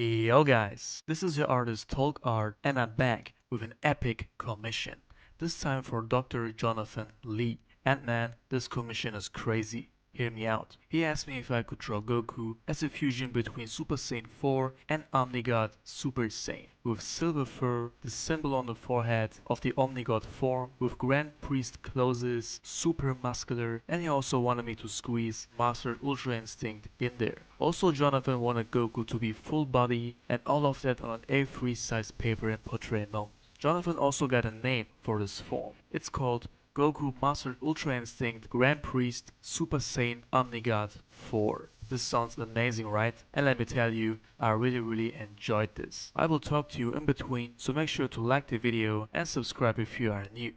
Yo guys, this is your artist Tolg Art and I'm back with an epic commission. This time for Dr. Jonathan Lee. And man, this commission is crazy. Hear me out. He asked me if I could draw Goku as a fusion between Super Saiyan 4 and Omni-God Super Saiyan, with silver fur, the symbol on the forehead of the Omni-God form, with Grand Priest clothes, super muscular, and he also wanted me to squeeze Master Ultra Instinct in there. Also Jonathan wanted Goku to be full body and all of that on an A3 size paper in portrait mode. Jonathan also got a name for this form. It's called Goku Master Ultra Instinct Grand Priest Super Saiyan Omni-God 4. This sounds amazing, right? And let me tell you, I really enjoyed this. I will talk to you in between, so make sure to like the video and subscribe if you are new.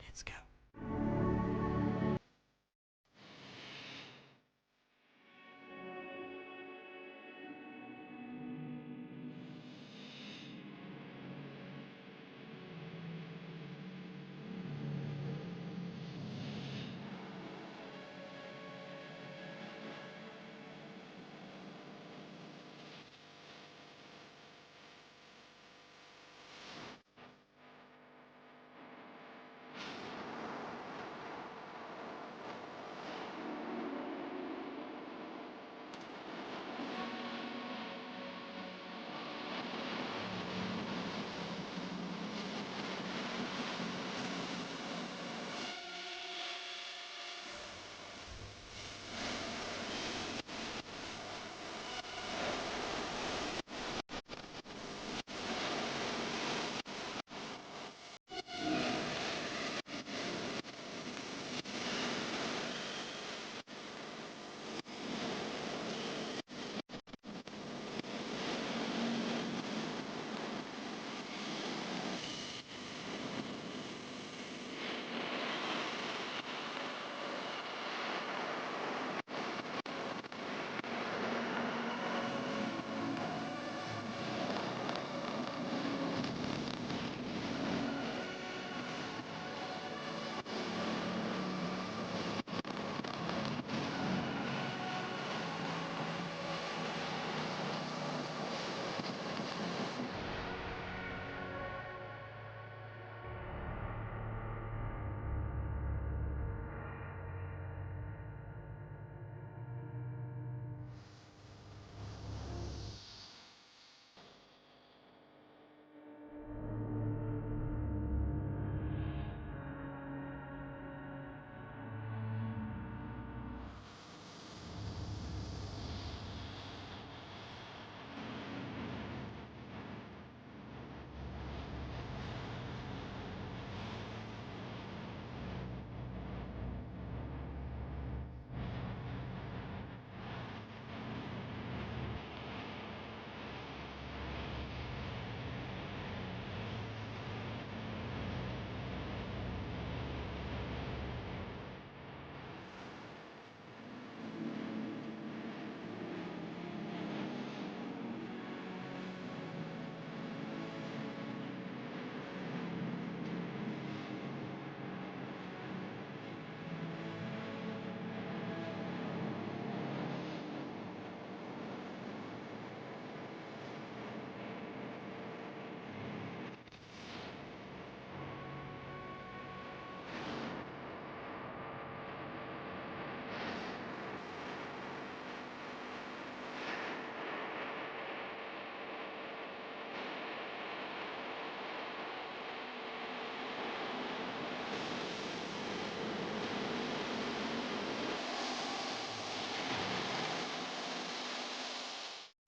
Let's go.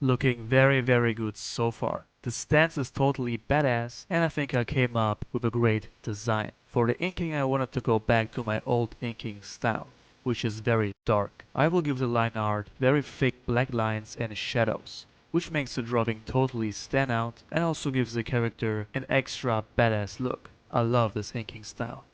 Looking very good so far. The stance is totally badass and I think I came up with a great design. For the inking I wanted to go back to my old inking style, which is very dark. I will give the line art very thick black lines and shadows, which makes the drawing totally stand out and also gives the character an extra badass look. I love this inking style.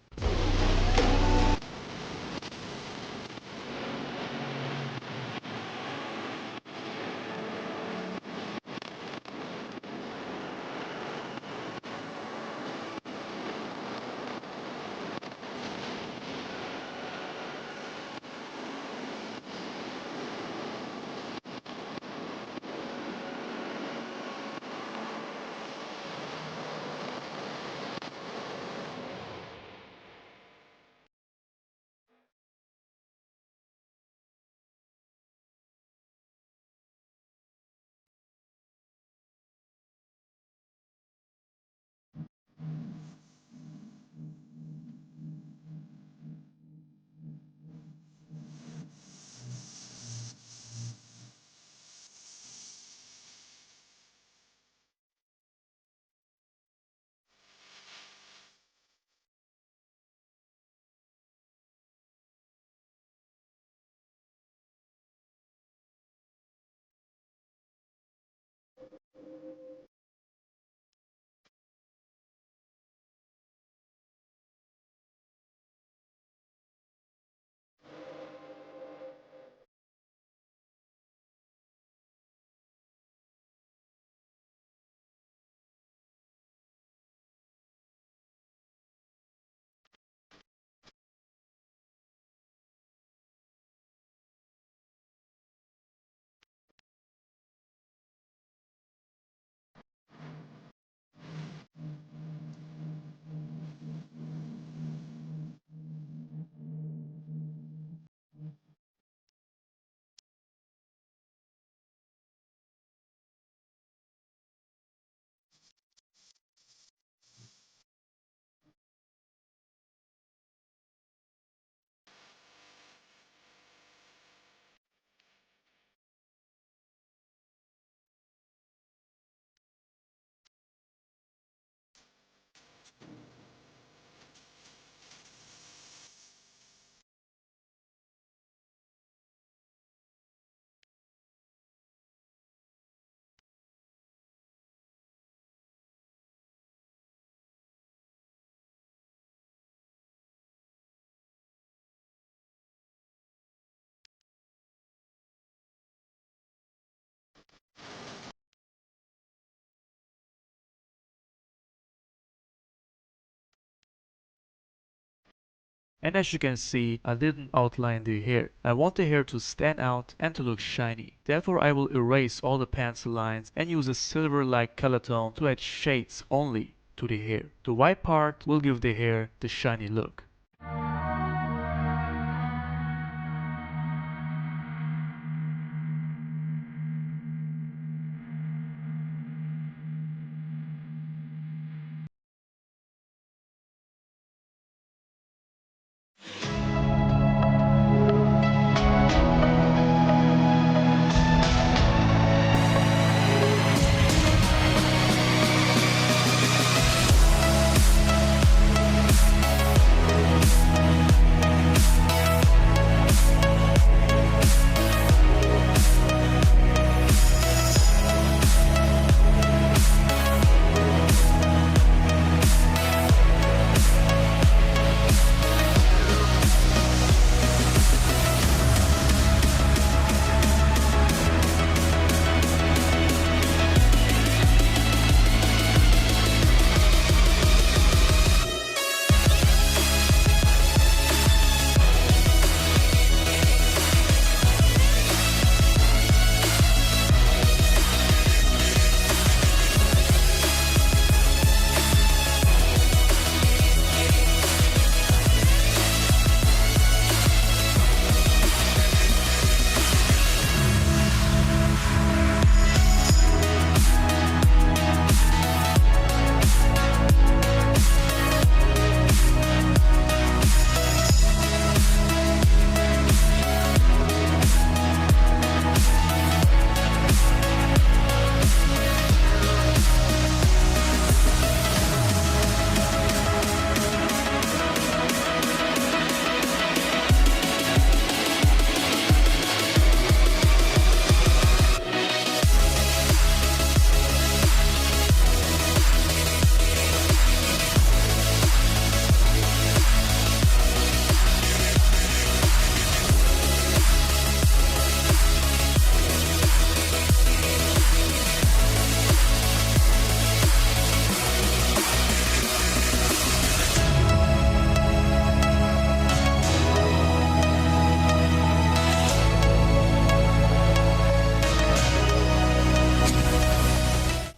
And as you can see, I didn't outline the hair. I want the hair to stand out and to look shiny. Therefore I will erase all the pencil lines and use a silver-like color tone to add shades only to the hair. The white part will give the hair the shiny look.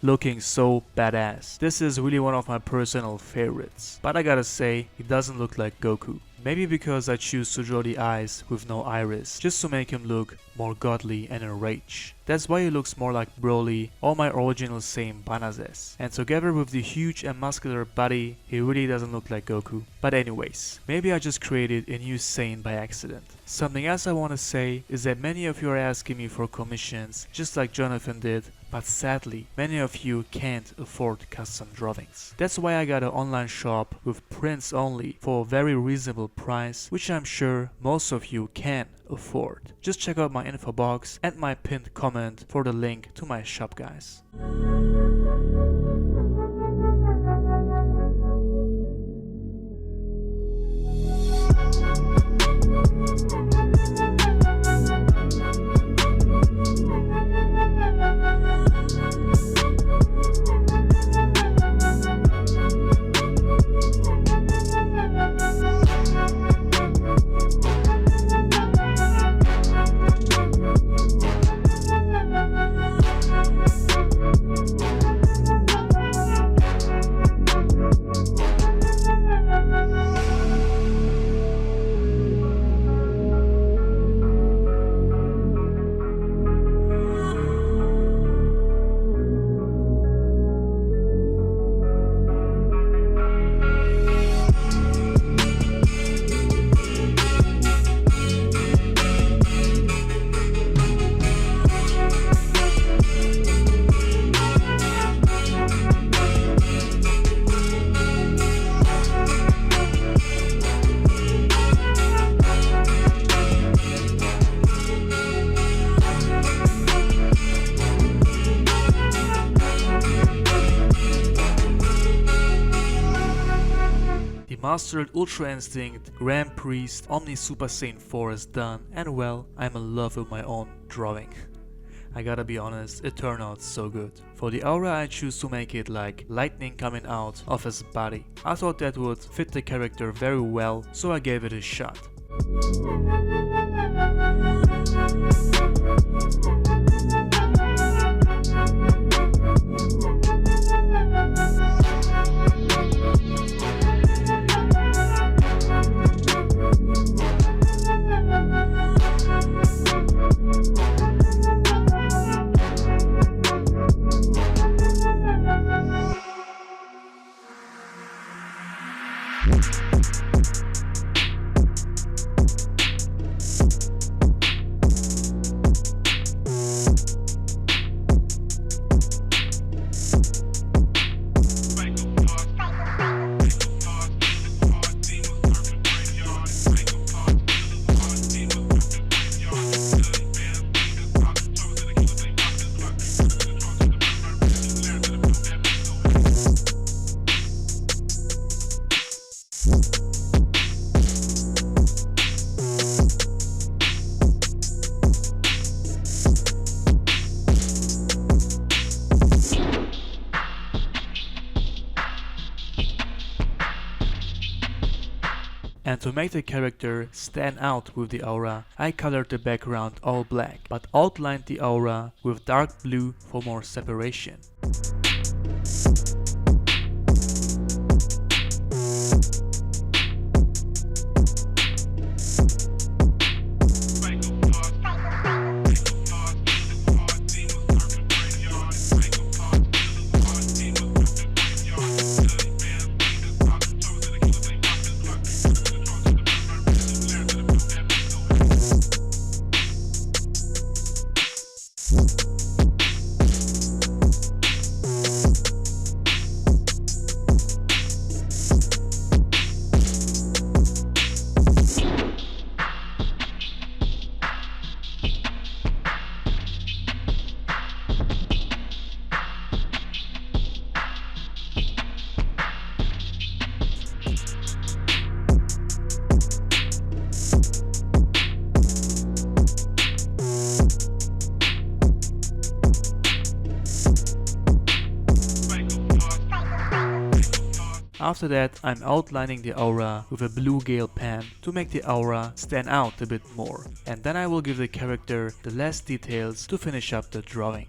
Looking so badass. This is really one of my personal favorites. But I gotta say, it doesn't look like Goku. Maybe because I choose to draw the eyes with no iris, just to make him look more godly and enraged. That's why he looks more like Broly or my original Saiyan Banazes. And together with the huge and muscular body, he really doesn't look like Goku. But anyways, maybe I just created a new Saiyan by accident. Something else I want to say is that many of you are asking me for commissions, just like Jonathan did, but sadly, many of you can't afford custom drawings. That's why I got an online shop with prints only for a very reasonable price, which I'm sure most of you can afford. Just check out my info box and my pinned comment for the link to my shop, guys. Mastered Ultra Instinct Grand Priest Omni Super Saiyan 4 is done, and well, I'm in love with my own drawing. I gotta be honest, it turned out so good. For the aura I choose to make it like lightning coming out of his body. I thought that would fit the character very well, so I gave it a shot. And to make the character stand out with the aura, I colored the background all black, but outlined the aura with dark blue for more separation. After that, I'm outlining the aura with a blue gel pen to make the aura stand out a bit more. And then I will give the character the last details to finish up the drawing.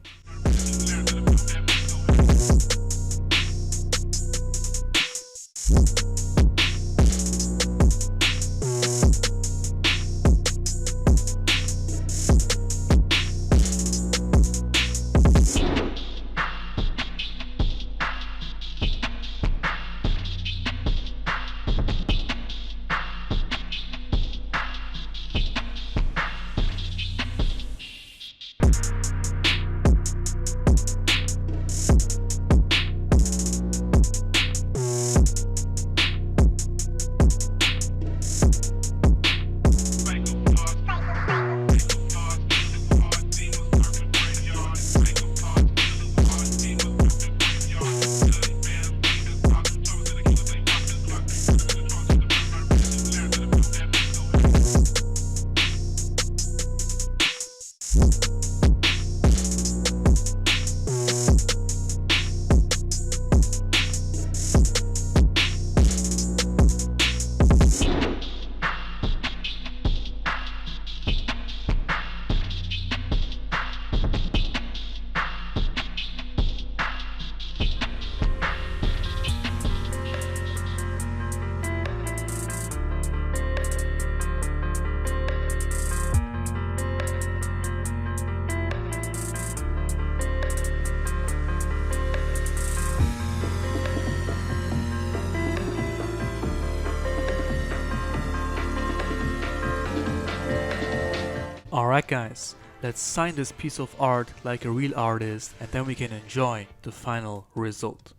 Alright guys, let's sign this piece of art like a real artist and then we can enjoy the final result.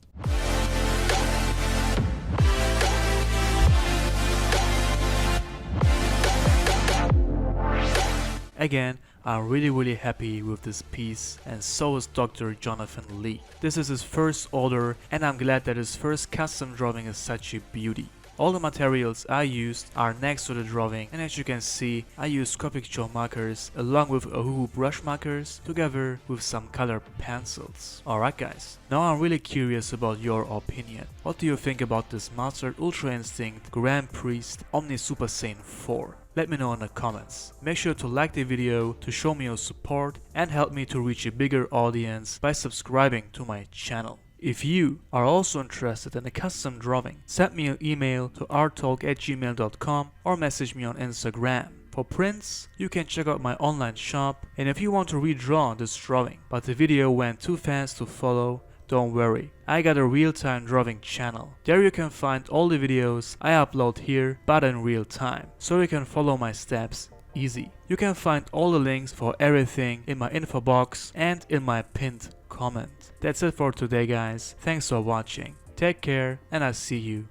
Again, I'm really happy with this piece, and so is Dr. Jonathan Lee. This is his first order and I'm glad that his first custom drawing is such a beauty. All the materials I used are next to the drawing, and as you can see, I used Copic gel markers along with Ohuhu brush markers together with some color pencils. Alright guys, now I'm really curious about your opinion. What do you think about this Mastered Ultra Instinct Grand Priest Omni Super Saiyan 4? Let me know in the comments. Make sure to like the video to show me your support and help me to reach a bigger audience by subscribing to my channel. If you are also interested in a custom drawing, send me an email to arttolg@gmail.com or message me on Instagram. For prints, you can check out my online shop, and if you want to redraw this drawing but the video went too fast to follow, don't worry, I got a real-time drawing channel. There you can find all the videos I upload here but in real time, so you can follow my steps easy. You can find all the links for everything in my info box and in my pinned comment. That's it for today guys, thanks for watching, take care and I'll see you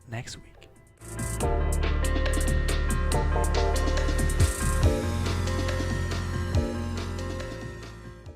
next week.